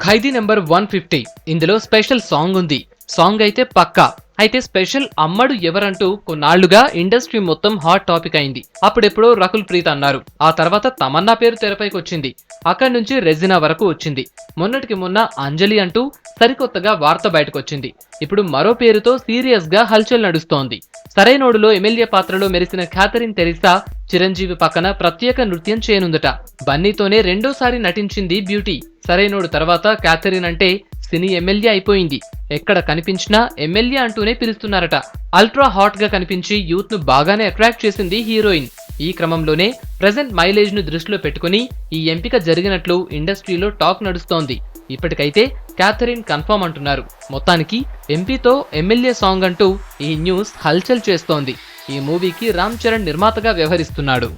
ఖైదీ number 150 ఇందులో special song ఉంది. Song అయితే పక్కా. అయితే స్పెషల్ అమ్మడు ఎవరంటూ కొన్నాళ్లుగా ఇండస్ట్రీ మొత్తం హాట్ టాపిక్ అయింది. అప్పుడెప్పుడో రకుల్ ప్రీత్ అన్నారు. ఆ తర్వాత తమన్నా పేరు తెరపైకి వచ్చింది. అక్కడి నుంచి రెజినా వరకు వచ్చింది. మొన్నటికి మొన్న అంజలి అంటూ సరికొత్తగా వార్త బయటకొచ్చింది. ఇప్పుడు మరో పేరుతో సీరియస్ గా హల్చల్ నడుస్తోంది. సరైనోడులో ఎమ్మెల్యే పాత్రలో మెరిసిన క్యాథరిన్ తెరిసా చిరంజీవి పక్కన ప్రత్యేక నృత్యం చేయనుందట. బన్నీతోనే రెండోసారి నటించింది బ్యూటీ. సరైనోడు తర్వాత క్యాథరిన్ అంటే సినీ ఎమ్మెల్యే అయిపోయింది. ఎక్కడ కనిపించినా ఎమ్మెల్యే అంటూనే పిలుస్తున్నారట. అల్ట్రా హాట్ గా కనిపించి యూత్ ను బాగానే అట్రాక్ట్ చేసింది హీరోయిన్. ఈ క్రమంలోనే ప్రెజెంట్ మైలేజ్ ను దృష్టిలో పెట్టుకుని ఈ ఎంపిక జరిగినట్లు ఇండస్ట్రీలో టాక్ నడుస్తోంది. ఇప్పటికైతే క్యాథరిన్ కన్ఫర్మ్ అంటున్నారు. మొత్తానికి ఎంపీతో ఎమ్మెల్యే సాంగ్ అంటూ ఈ న్యూస్ హల్చల్ చేస్తోంది. ఈ మూవీకి రామ్ చరణ్ నిర్మాతగా వ్యవహరిస్తున్నాడు.